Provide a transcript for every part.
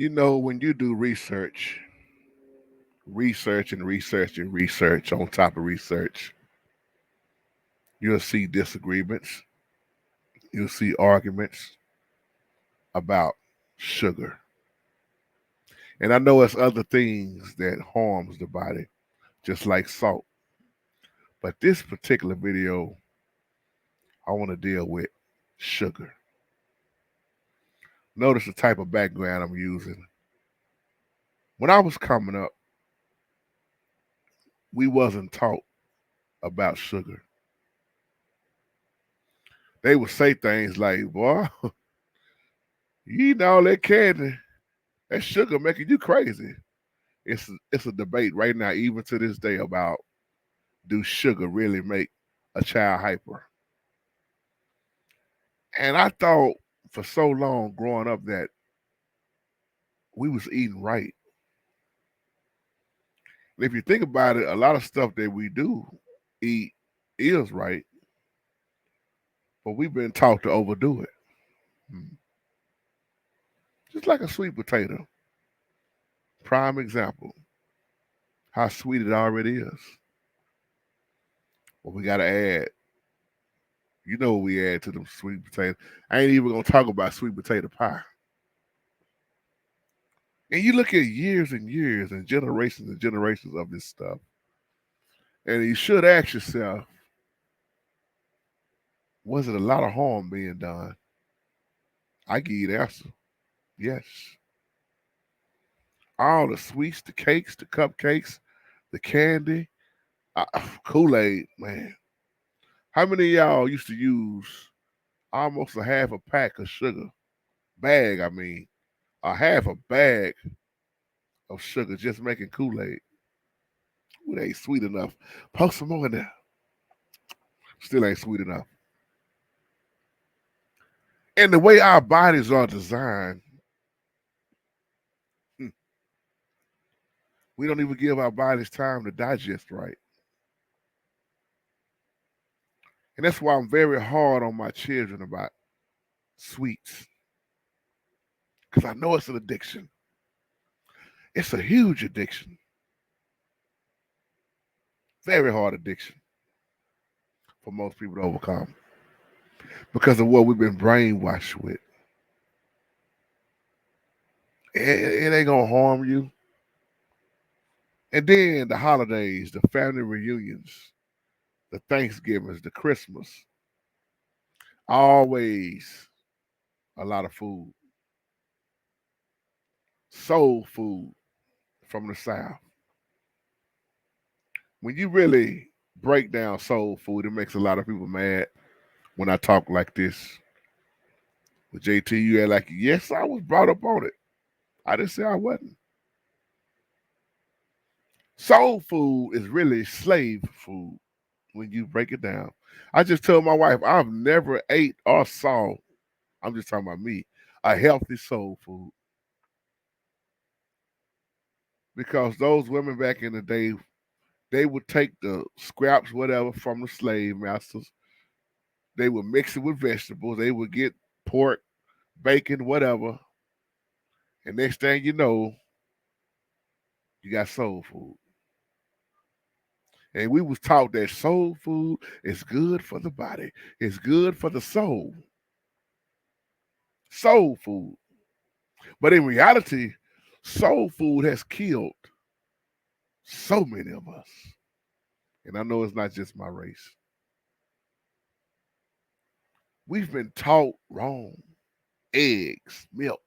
When you do research on top of research, you'll see disagreements, you'll see arguments about sugar. And I know it's other things that harms the body, just like salt. But this particular video, I want to deal with sugar. Notice the type of background I'm using. When I was coming up, we wasn't taught about sugar. They would say things like, boy, you eating all that candy, that sugar making you crazy. It's a debate right now, even to this day, about do sugar really make a child hyper? And I thought for so long growing up that we was eating right. And if you think about it, a lot of stuff that we do eat is right, but we've been taught to overdo it. Hmm. Just like a sweet potato. Prime example. How sweet it already is. But we gotta add. You know what we add to them sweet potatoes. I ain't even gonna talk about sweet potato pie. And you look at years and years and generations of this stuff. And you should ask yourself, was it a lot of harm being done? I give you the answer. Yes. All the sweets, the cakes, the cupcakes, the candy, Kool-Aid, man. How many of y'all used to use almost a half a pack of sugar? Bag, I mean. A half a bag of sugar just making Kool-Aid. Ooh, it ain't sweet enough. Poke some more in there. Still ain't sweet enough. And the way our bodies are designed, we don't even give our bodies time to digest right. And that's why I'm very hard on my children about sweets. Because I know it's an addiction. It's a huge addiction. Very hard addiction for most people to overcome. Because of what we've been brainwashed with. It ain't gonna harm you. And then the holidays, the family reunions, the Thanksgivings, the Christmas, always a lot of food. Soul food from the South. When you really break down soul food, it makes a lot of people mad when I talk like this. With JT, you act like, yes, I was brought up on it. I didn't say I wasn't. Soul food is really slave food when you break it down. I just told my wife I've never ate or saw, I'm just talking about me, a healthy soul food. Because those women back in the day, they would take the scraps, whatever, from the slave masters. They would mix it with vegetables. They would get pork, bacon, whatever. And next thing you know, you got soul food. And we was taught that soul food is good for the body. It's good for the soul. Soul food. But in reality, soul food has killed so many of us. And I know it's not just my race. We've been taught wrong. Eggs, milk.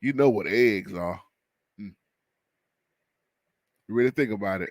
You know what eggs are. You really think about it.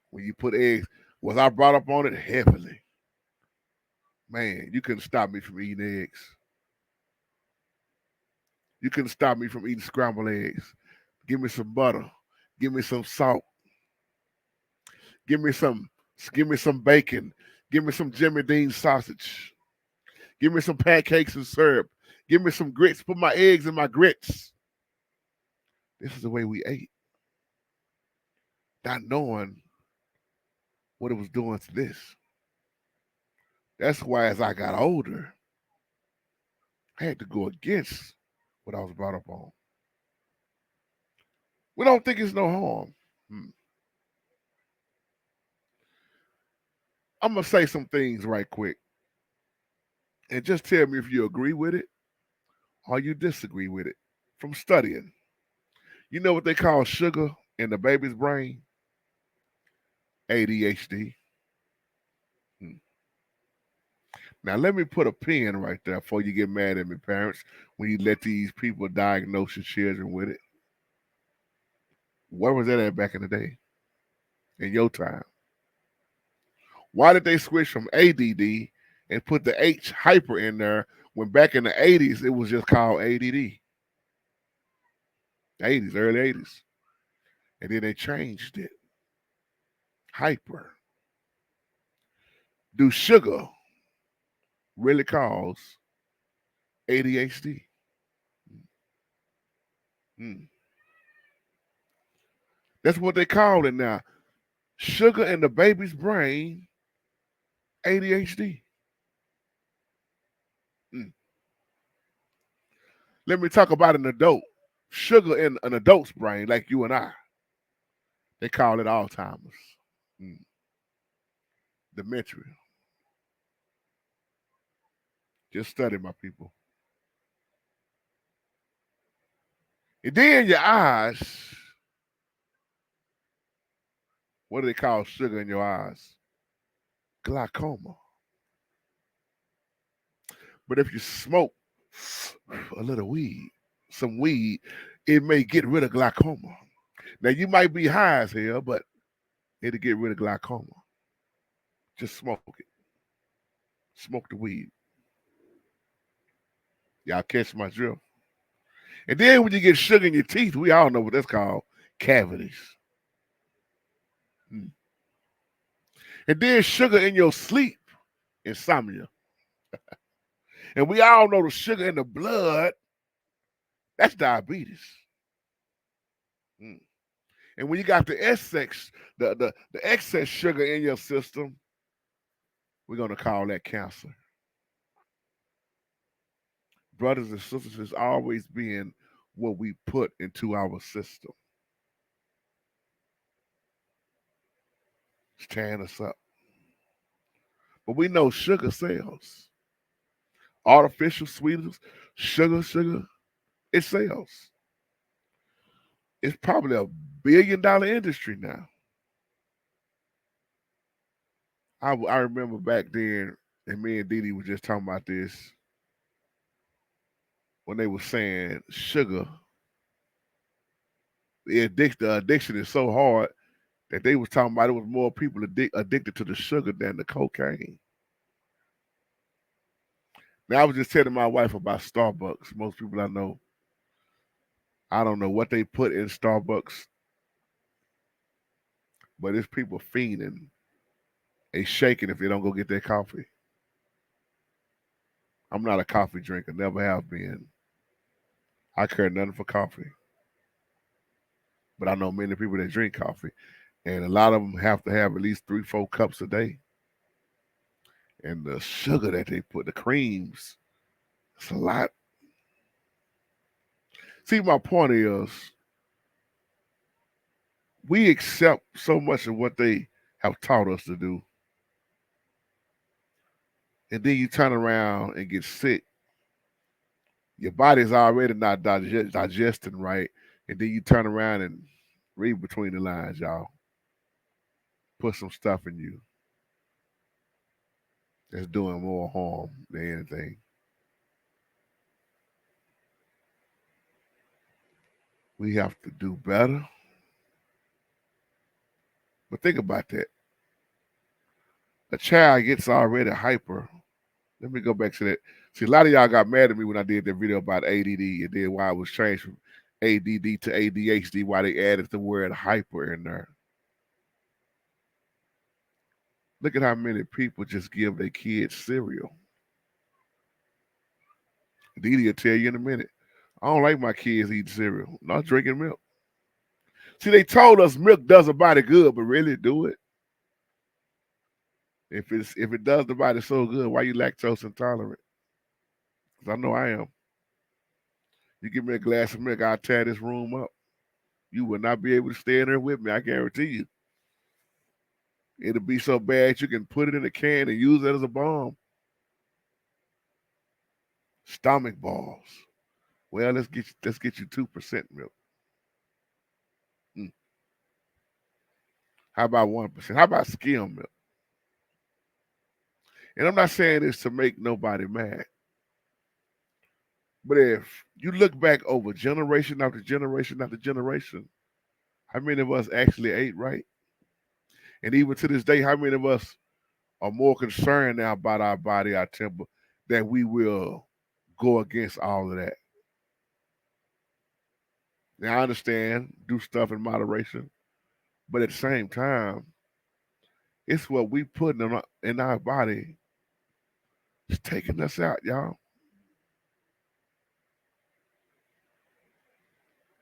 When you put eggs, was I brought up on it heavily? Man, you couldn't stop me from eating eggs. You couldn't stop me from eating scrambled eggs. Give me some butter. Give me some salt. Give me some. Give me some bacon. Give me some Jimmy Dean sausage. Give me some pancakes and syrup. Give me some grits. Put my eggs in my grits. This is the way we ate, not knowing what it was doing to this. That's why, as I got older, I had to go against what I was brought up on. We don't think it's no harm. Hmm. I'm gonna say some things right quick, and just tell me if you agree with it or you disagree with it. From studying, you know what they call sugar in the baby's brain? ADHD. Hmm. Now let me put a pin right there before you get mad at me, parents, when you let these people diagnose your children with it. Where was that at back in the day? In your time? Why did they switch from ADD and put the H hyper in there when back in the 80s it was just called ADD? 80s, early 80s. And then they changed it. Hyper. Do sugar really cause ADHD? Mm. That's what they call it now. Sugar in the baby's brain, ADHD. Mm. Let me talk about an adult. Sugar in an adult's brain, like you and I, they call it Alzheimer's. Mm. Dementia. Just study, my people. And then your eyes, what do they call sugar in your eyes? Glaucoma. But if you smoke a little weed, some weed, it may get rid of glaucoma. Now you might be high as hell, but it'll get rid of glaucoma. Just smoke it. Smoke the weed. Y'all catch my drift. And then when you get sugar in your teeth, we all know what that's called. Cavities. Mm. And then sugar in your sleep, insomnia. And we all know the sugar in the blood, that's diabetes. Mm. And when you got the excess, the excess sugar in your system, we're gonna call that cancer. Brothers and sisters, it's always been what we put into our system. It's tearing us up. But we know sugar sells. Artificial sweeteners, sugar, it sells. It's probably $1 billion industry now. I remember back then, and me and Didi was just talking about this when they were saying sugar, the addiction is so hard that they was talking about it was more people addicted to the sugar than the cocaine. Now I was just telling my wife about Starbucks. Most people I don't know what they put in Starbucks, but it's people fiending, they shaking if they don't go get their coffee. I'm not a coffee drinker, never have been. I care nothing for coffee, but I know many people that drink coffee, and a lot of them have to have at least 3, 4 cups a day. And the sugar that they put, the creams, it's a lot. See, my point is, we accept so much of what they have taught us to do, and then you turn around and get sick. Your body's already not digesting right, and then you turn around and read between the lines, y'all. Put some stuff in you that's doing more harm than anything. We have to do better. But think about that. A child gets already hyper. Let me go back to that. See, a lot of y'all got mad at me when I did that video about ADD and then why I was changed from ADD to ADHD, why they added the word hyper in there. Look at how many people just give their kids cereal. Didi will tell you in a minute. I don't like my kids eating cereal, not drinking milk. See, they told us milk does a body good, but really do it? If it does the body so good, why you lactose intolerant? Because I know I am. You give me a glass of milk, I'll tear this room up. You will not be able to stay in there with me. I guarantee you. It'll be so bad you can put it in a can and use it as a bomb. Stomach balls. Well, let's get you 2% milk. Mm. How about 1%? How about skim milk? And I'm not saying this to make nobody mad, but if you look back over generation after generation after generation, how many of us actually ate right? And even to this day, how many of us are more concerned now about our body, our temple, that we will go against all of that? Now I understand do stuff in moderation, but at the same time, it's what we put in our body. It's taking us out, y'all.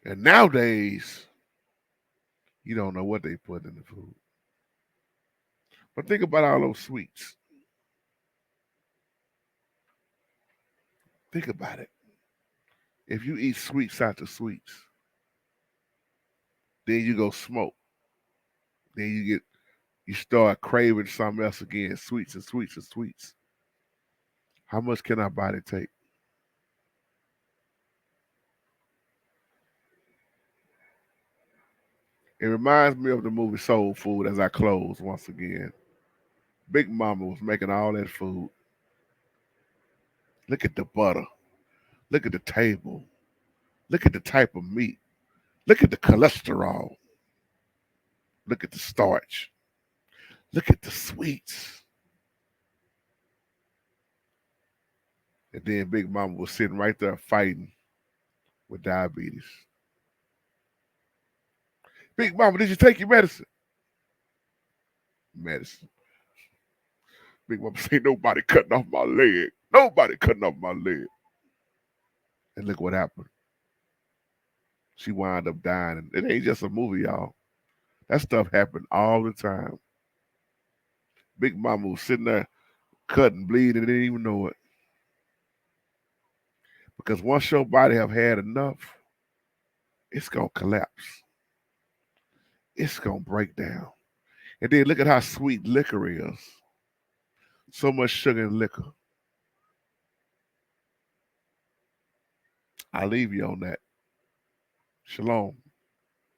And nowadays, you don't know what they put in the food. But think about all those sweets. Think about it. If you eat sweets after sweets, then you go smoke. Then you start craving something else again, sweets and sweets and sweets. How much can our body take? It reminds me of the movie Soul Food as I close once again. Big Mama was making all that food. Look at the butter. Look at the table. Look at the type of meat. Look at the cholesterol. Look at the starch. Look at the sweets. And then Big Mama was sitting right there fighting with diabetes. Big Mama, did you take your medicine? Medicine. Big Mama say nobody cutting off my leg. Nobody cutting off my leg. And look what happened. She wound up dying. And it ain't just a movie, y'all. That stuff happened all the time. Big Mama was sitting there cutting, bleeding, and didn't even know it. Because once your body have had enough, it's gonna collapse. It's gonna break down. And then look at how sweet liquor is. So much sugar in liquor. I leave you on that. Shalom.